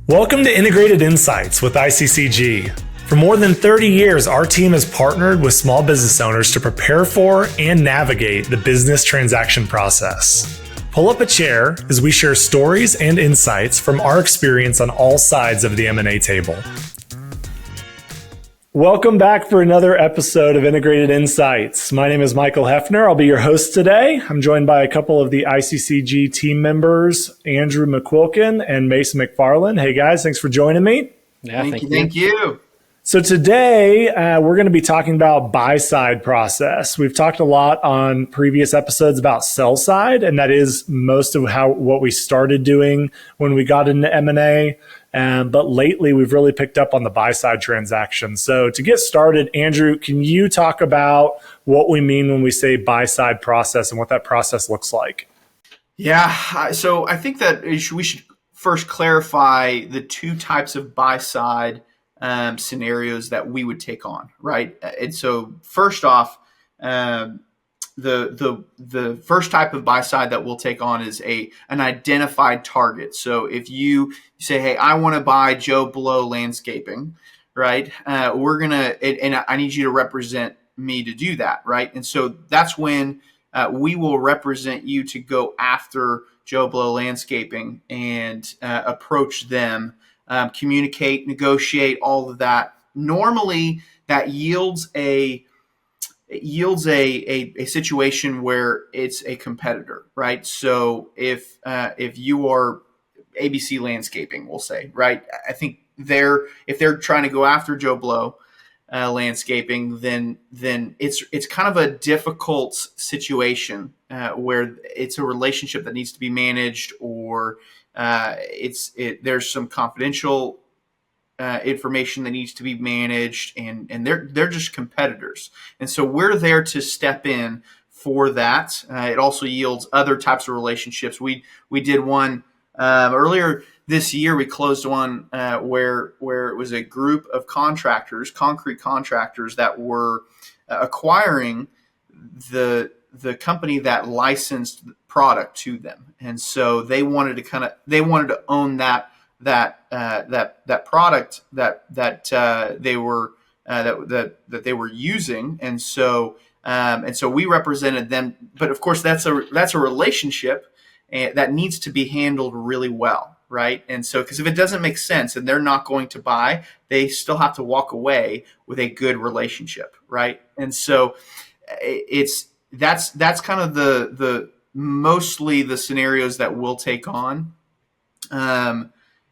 Welcome to Integrated Insights with ICCG. For more than 30 years, our team has partnered with small business owners to prepare for and navigate the business transaction process. Pull up a chair as we share stories and insights from our experience on all sides of the M&A table. Welcome back for another episode of Integrated Insights. My name is Michael Hefner. I'll be your host today. I'm joined by a couple of the ICCG team members, Andrew McQuilkin and Mason McFarland. Hey guys, thanks for joining me. Yeah, thank you. So today we're going to be talking about buy-side process. We've talked a lot on previous episodes about sell-side, and that is most of what we started doing when we got into M&A. But lately, we've really picked up on the buy-side transaction. So to get started, Andrew, can you talk about what we mean when we say buy-side process and what that process looks like? Yeah, so I think that we should first clarify the two types of buy-side scenarios that we would take on, right? And so first off, the first type of buy side that we'll take on is an identified target. So if you say, hey, I want to buy Joe Blow Landscaping, right? We're gonna, and I need you to represent me to do that, right? And so that's when we will represent you to go after Joe Blow Landscaping and approach them, communicate, negotiate, all of that. Normally, that yields a situation where it's a competitor, right? So if you are ABC Landscaping, we'll say, right? I think if they're trying to go after Joe Blow Landscaping, then it's kind of a difficult situation where it's a relationship that needs to be managed, or there's some confidential information that needs to be managed, and they're just competitors. And so we're there to step in for that. It also yields other types of relationships. We did one earlier this year. We closed one where it was a group of contractors, concrete contractors, that were acquiring the company that licensed product to them, and so they wanted to own that product that they were using, and so we represented them. But of course, that's a relationship that needs to be handled really well, right? And so, because if it doesn't make sense and they're not going to buy, they still have to walk away with a good relationship, right? And so that's kind of the mostly the scenarios that we'll take on.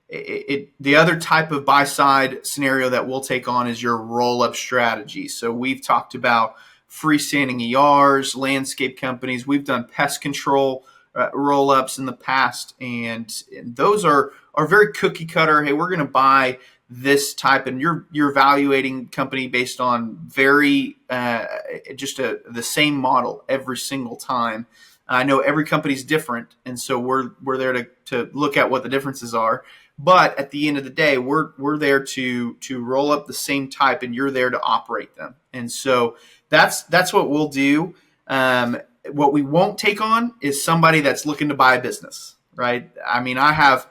The other type of buy-side scenario that we'll take on is your roll-up strategy. So we've talked about freestanding ERs, landscape companies. We've done pest control roll-ups in the past, and those are very cookie cutter. Hey, we're going to buy this type, and you're evaluating company based on very the same model every single time. I know every company's different, and so we're there to look at what the differences are. But at the end of the day, we're there to roll up the same type, and you're there to operate them. And so that's what we'll do. What we won't take on is somebody that's looking to buy a business, right? I mean, I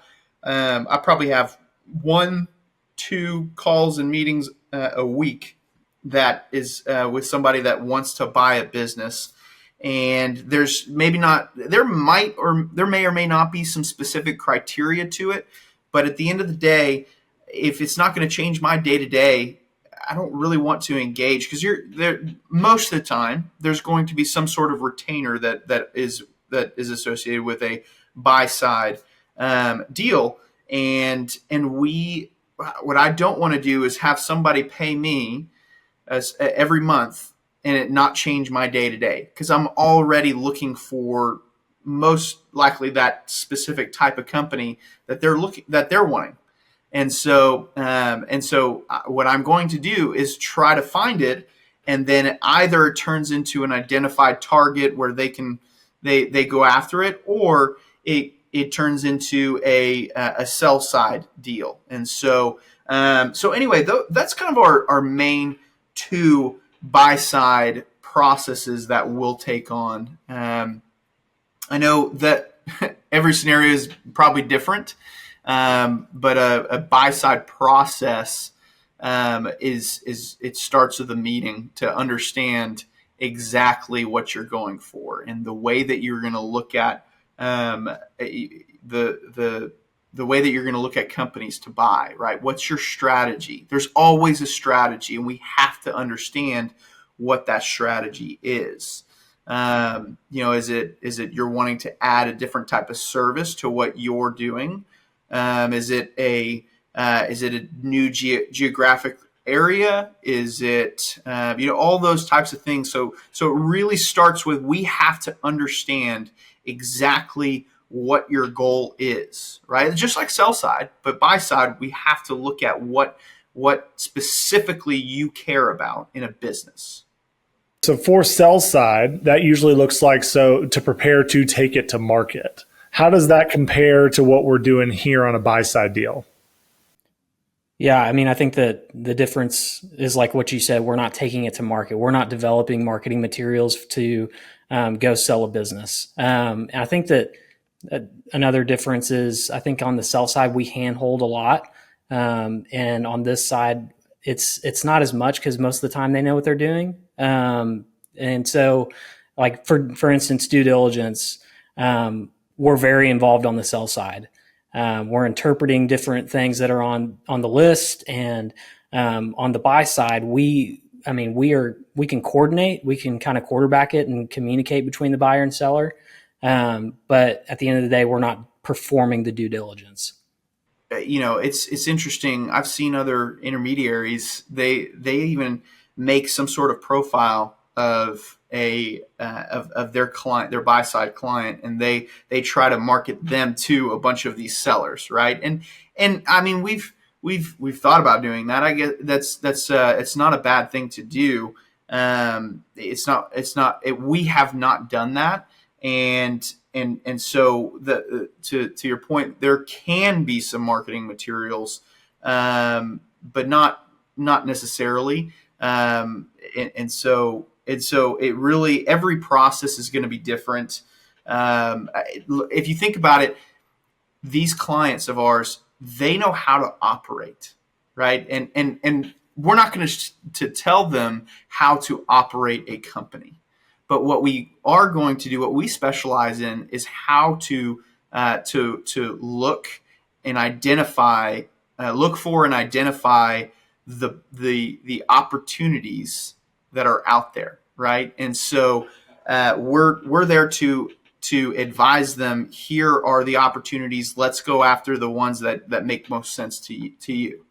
probably have 1-2 calls and meetings a week that is with somebody that wants to buy a business. And there may or may not be some specific criteria to it. But at the end of the day, if it's not going to change my day-to-day, I don't really want to engage, because most of the time there's going to be some sort of retainer that is associated with a buy-side deal. And what I don't want to do is have somebody pay me every month and it not change my day-to-day, because I'm already looking for most likely that specific type of company that they're wanting. And so what I'm going to do is try to find it, and then either it turns into an identified target where they go after it, or it turns into a sell side deal. And so anyway, that's kind of our main two buy side processes that we'll take on. I know that every scenario is probably different. But a buy side process is it starts with a meeting to understand exactly what you're going for and the way that you're going to look at the way that you're going to look at companies to buy, right? What's your strategy? There's always a strategy, and we have to understand what that strategy is. Is it you're wanting to add a different type of service to what you're doing? Is it a new geographic area? Is it all those types of things? So it really starts with we have to understand exactly what your goal is, right? Just like sell side, but buy side, we have to look at what specifically you care about in a business. So for sell side, that usually looks like so to prepare to take it to market. How does that compare to what we're doing here on a buy side deal? Yeah, I mean, I think that the difference is like what you said. We're not taking it to market. We're not developing marketing materials to go sell a business. I think that another difference is I think on the sell side, we handhold a lot. And on this side, it's not as much because most of the time they know what they're doing. And so like for instance, due diligence, we're very involved on the sell side. We're interpreting different things that are on the list, and on the buy side, we can coordinate, we can kind of quarterback it and communicate between the buyer and seller. But at the end of the day, we're not performing the due diligence. It's interesting. I've seen other intermediaries. They even make some sort of profile of of their client, their buy side client, and they try to market them to a bunch of these sellers, right? And I mean we've thought about doing that. I guess that's it's not a bad thing to do. We have not done that, and so to your point, there can be some marketing materials, but not necessarily. And so it really, every process is going to be different. If you think about it, these clients of ours, they know how to operate, right? And we're not going to tell them how to operate a company. But what we are going to do, what we specialize in, is how to look and identify, look for and identify the opportunities that are out there, right? And so we're there to advise them. Here are the opportunities. Let's go after the ones that make most sense to you,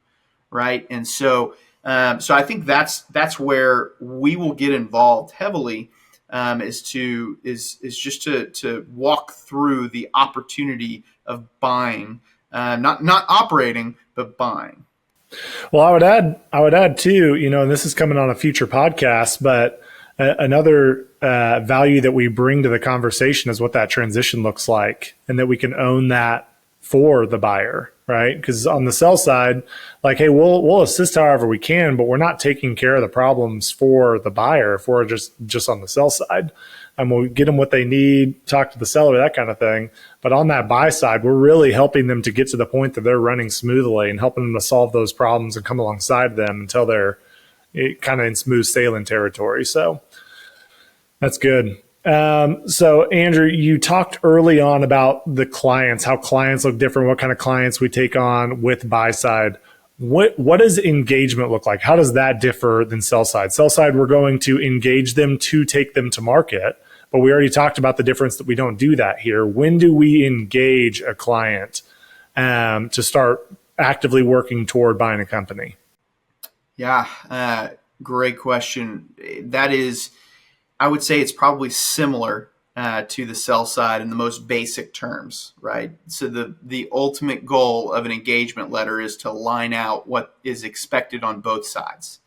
right? And so I think that's where we will get involved heavily. Is just to walk through the opportunity of buying, not operating, but buying. Well, I would add too, and this is coming on a future podcast, but another value that we bring to the conversation is what that transition looks like, and that we can own that for the buyer, right? Because on the sell side, like, hey, we'll assist however we can, but we're not taking care of the problems for the buyer if we're just on the sell side. And we'll get them what they need, talk to the seller, that kind of thing. But on that buy side, we're really helping them to get to the point that they're running smoothly and helping them to solve those problems and come alongside them until they're kind of in smooth sailing territory. So that's good. So Andrew, you talked early on about the clients, how clients look different, what kind of clients we take on with buy side. What does engagement look like? How does that differ than sell side? Sell side, we're going to engage them to take them to market, but we already talked about the difference that we don't do that here. When do we engage a client to start actively working toward buying a company? Yeah, great question. That is, I would say it's probably similar to the sell side in the most basic terms, right? So the ultimate goal of an engagement letter is to line out what is expected on both sides,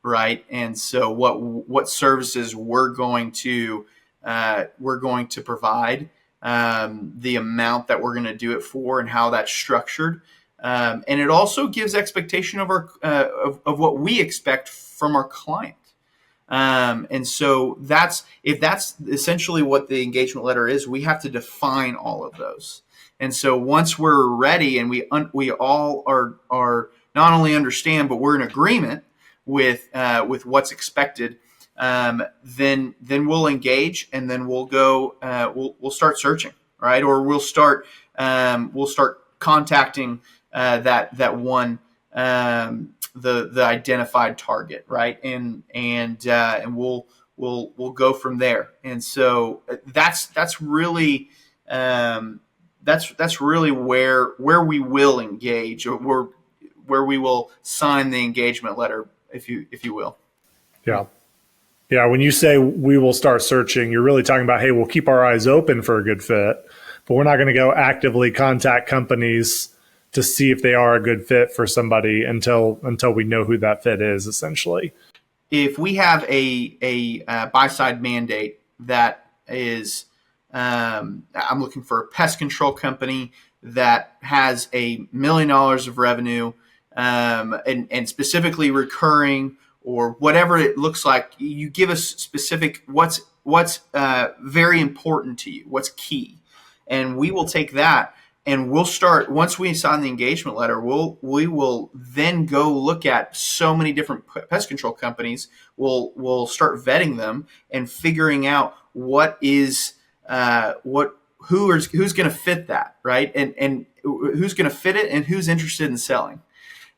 right? And so what services we're going to provide, the amount that we're going to do it for, and how that's structured, and it also gives expectation of our of what we expect from our client. And so if that's essentially what the engagement letter is, we have to define all of those. And so once we're ready and we all are not only understand, but we're in agreement with what's expected, then we'll engage, and then we'll go we'll start searching, right? Or we'll start contacting that one, the identified target, right? And we'll go from there. And so that's really that's really where we will engage, or where we will sign the engagement letter, if you will. Yeah. Yeah. When you say we will start searching, you're really talking about, hey, we'll keep our eyes open for a good fit, but we're not going to go actively contact companies to see if they are a good fit for somebody until we know who that fit is, essentially. If we have a buy-side mandate that is, I'm looking for a pest control company that has $1 million of revenue, and specifically recurring, or whatever it looks like, you give us specific what's very important to you, what's key, and we will take that. And we'll start, once we sign the engagement letter, we will then go look at so many different pest control companies. We'll start vetting them and figuring out who's going to fit that, right? And who's going to fit it, and who's interested in selling.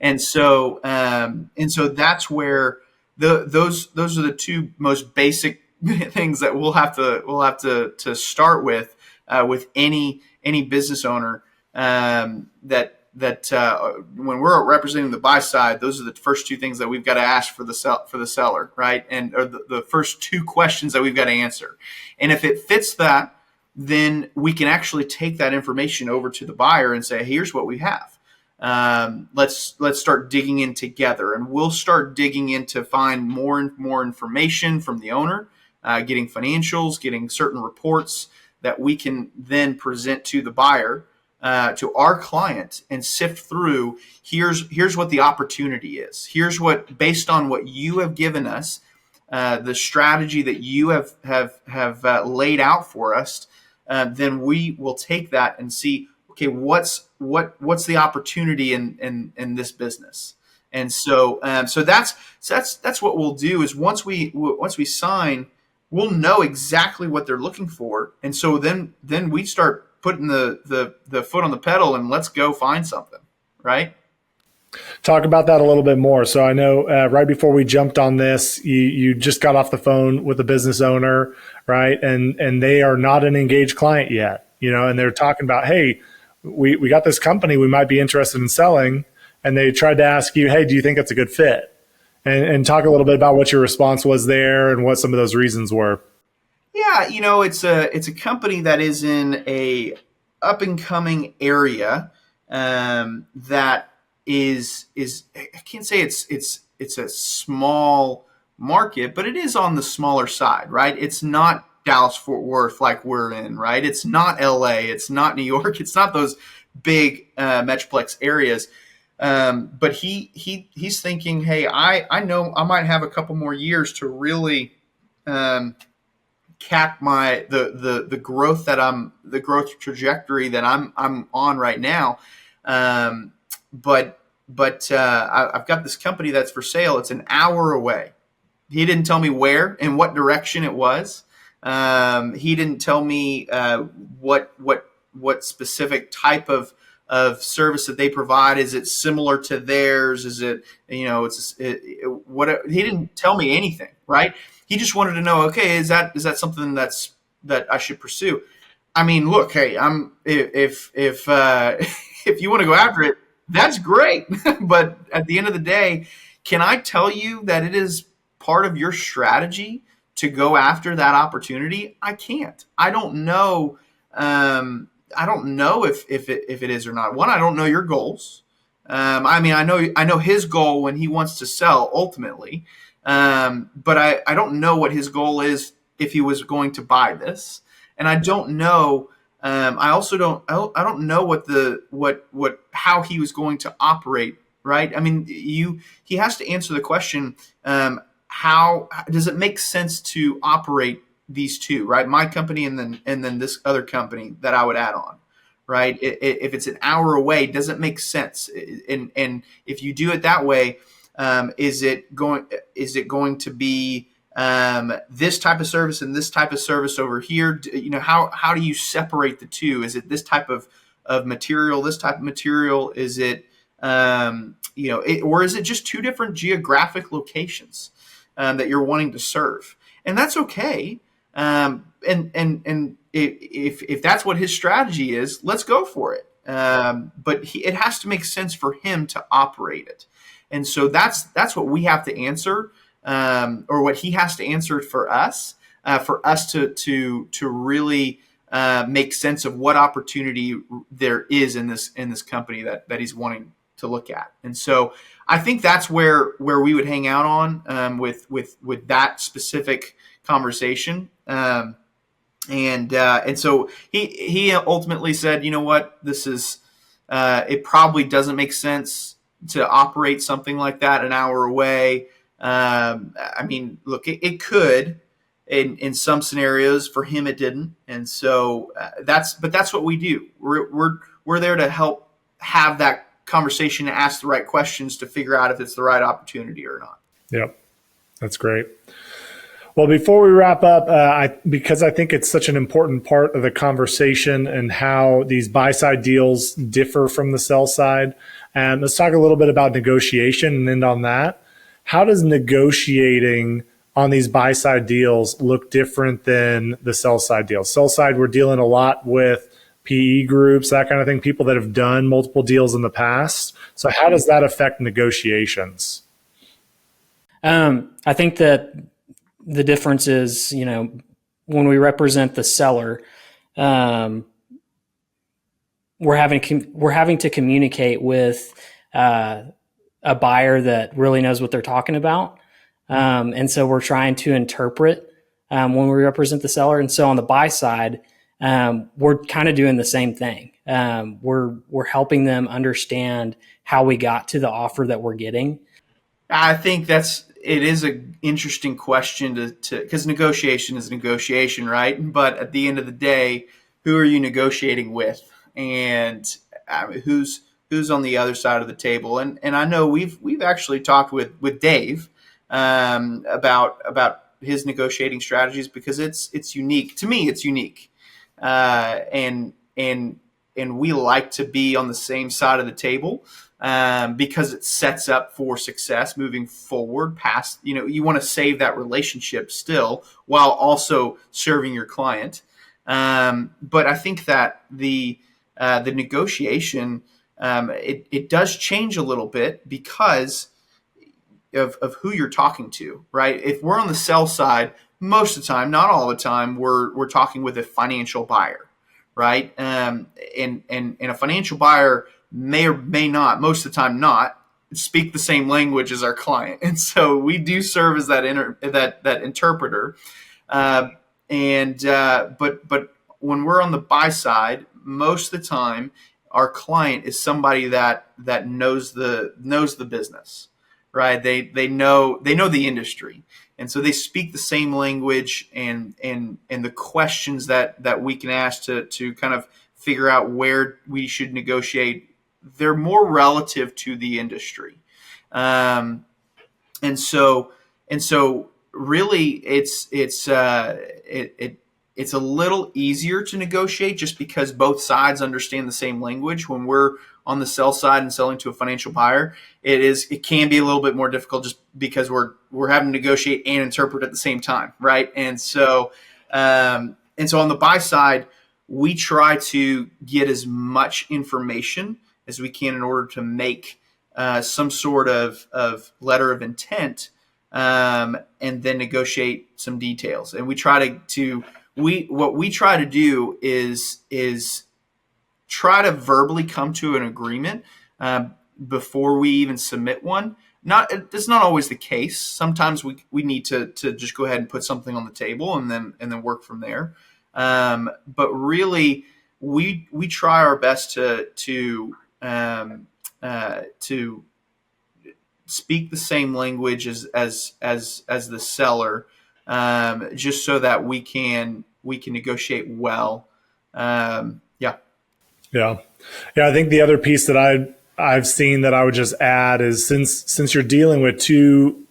And so that's where those are the two most basic things that we'll have to start with any business owner, that when we're representing the buy side, those are the first two things that we've got to ask for the seller, right? And or the first two questions that we've got to answer. And if it fits that, then we can actually take that information over to the buyer and say, here's what we have. Let's start digging in together, and we'll start digging in to find more and more information from the owner, getting financials, getting certain reports that we can then present to the buyer, to our client, and sift through. Here's what the opportunity is. Here's what, based on what you have given us, the strategy that you have laid out for us. Then we will take that and see, okay, what's the opportunity in this business. And so that's what we'll do, is once we sign, we'll know exactly what they're looking for. And so then we start putting the foot on the pedal, and let's go find something, right? Talk about that a little bit more. So I know right before we jumped on this, you just got off the phone with a business owner, right? And they are not an engaged client yet, and they're talking about, hey, we got this company we might be interested in selling. And they tried to ask you, hey, do you think it's a good fit? And talk a little bit about what your response was there and what some of those reasons were. Yeah, it's a company that is in a up and coming area, that is I can't say it's a small market, but it is on the smaller side, right? It's not Dallas Fort Worth like we're in, right? It's not LA, it's not New York, it's not those big metroplex areas. But he's thinking, hey, I know I might have a couple more years to really cap the growth the growth trajectory that I'm on right now. But I've got this company that's for sale. It's an hour away. He didn't tell me where and what direction it was. He didn't tell me what specific type of service that they provide. Is it similar to theirs? Is it, what? He didn't tell me anything, right? He just wanted to know, okay, is that something that I should pursue? I mean, look, hey, if you want to go after it, that's great. But at the end of the day, can I tell you that it is part of your strategy to go after that opportunity? I can't. I don't know. I don't know if it is or not. One, I don't know your goals. I mean, I know his goal when he wants to sell ultimately, but I don't know what his goal is if he was going to buy this, and I don't know. I also don't know how he was going to operate. Right? I mean, he has to answer the question. how does it make sense to operate these two, right? My company and then this other company that I would add on, right? If it's an hour away, does it make sense? And if you do it that way, is it going to be this type of service and this type of service over here? How do you separate the two? Is it this type of material, this type of material? Is it or is it just two different geographic locations that you're wanting to serve? And that's okay. And if that's what his strategy is, let's go for it. But it has to make sense for him to operate it. And so that's what we have to answer, or what he has to answer for us to really make sense of what opportunity there is in this company that he's wanting to look at. And so I think that's where we would hang out on with that specific conversation. And so he ultimately said, you know what, this is it probably doesn't make sense to operate something like that an hour away. I mean, look, it could in some scenarios. For him, it didn't, and so that's what we do. We're there to help have that conversation and ask the right questions to figure out if it's the right opportunity or not. Yep, that's great. Well, before we wrap up, because I think it's such an important part of the conversation and how these buy-side deals differ from the sell side, and let's talk a little bit about negotiation and end on that. How does negotiating on these buy-side deals look different than the sell-side deals? Sell-side, we're dealing a lot with PE groups, that kind of thing, people that have done multiple deals in the past. So how does that affect negotiations? I think that the difference is, when we represent the seller, we're having to communicate with a buyer that really knows what they're talking about. And so we're trying to interpret when we represent the seller. And so on the buy side, we're kind of doing the same thing. We're helping them understand how we got to the offer that we're getting. I think it is an interesting question to because negotiation is negotiation, right? But at the end of the day, who are you negotiating with, and who's on the other side of the table? And I know we've actually talked with Dave about his negotiating strategies, because it's unique to me. It's unique, and we like to be on the same side of the table. Because it sets up for success moving forward past, you want to save that relationship still while also serving your client. But I think that the negotiation, it does change a little bit because of who you're talking to, right? If we're on the sell side, most of the time, not all the time, we're talking with a financial buyer, right? And a financial buyer may or may not, most of the time not, speak the same language as our client. And so we do serve as that interpreter. But when we're on the buy side, most of the time our client is somebody that knows the business, right? They know the industry. And so they speak the same language, and the questions that we can ask to kind of figure out where we should negotiate, they're more relative to the industry. And so really it's a little easier to negotiate just because both sides understand the same language. When we're on the sell side and selling to a financial buyer, it can be a little bit more difficult just because we're having to negotiate and interpret at the same time, right? And so on the buy side, we try to get as much information as we can in order to make some sort of letter of intent, and then negotiate some details. And we try what we try to do is try to verbally come to an agreement before we even submit one. It's not always the case. Sometimes we need to just go ahead and put something on the table and then work from there. But really, we try our best to speak the same language as the seller, just so that we can negotiate well. Yeah. I think the other piece that I've seen that I would just add is since you're dealing with two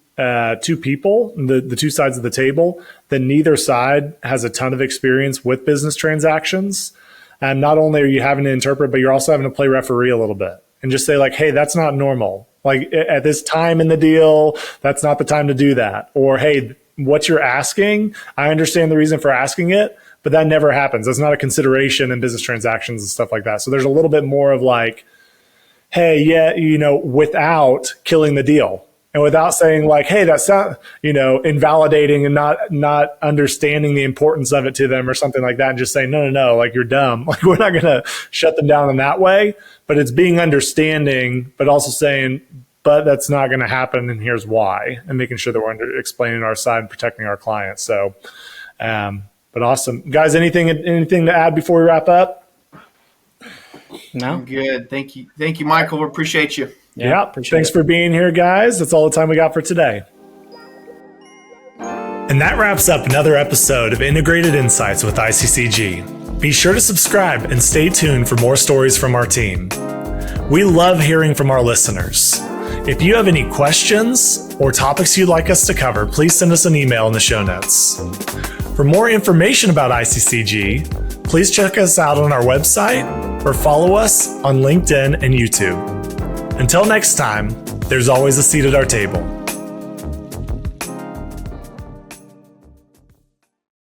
people, the two sides of the table, then neither side has a ton of experience with business transactions. And not only are you having to interpret, but you're also having to play referee a little bit and just say like, hey, that's not normal. Like at this time in the deal, that's not the time to do that. Or, hey, what you're asking, I understand the reason for asking it, but that never happens. That's not a consideration in business transactions and stuff like that. So there's a little bit more of like, hey, yeah, without killing the deal and without saying like, hey, that's not, invalidating and not understanding the importance of it to them or something like that. And just saying, no, like you're dumb. Like we're not going to shut them down in that way, but it's being understanding, but also saying, but that's not going to happen. And here's why, and making sure that we're explaining our side and protecting our clients. So, but awesome. Guys, anything to add before we wrap up? No. I'm good. Thank you. Thank you, Michael. We appreciate you. Yeah. Thanks for being here, guys. That's all the time we got for today. And that wraps up another episode of Integrated Insights with ICCG. Be sure to subscribe and stay tuned for more stories from our team. We love hearing from our listeners. If you have any questions or topics you'd like us to cover, please send us an email in the show notes. For more information about ICCG, please check us out on our website or follow us on LinkedIn and YouTube. Until next time, there's always a seat at our table.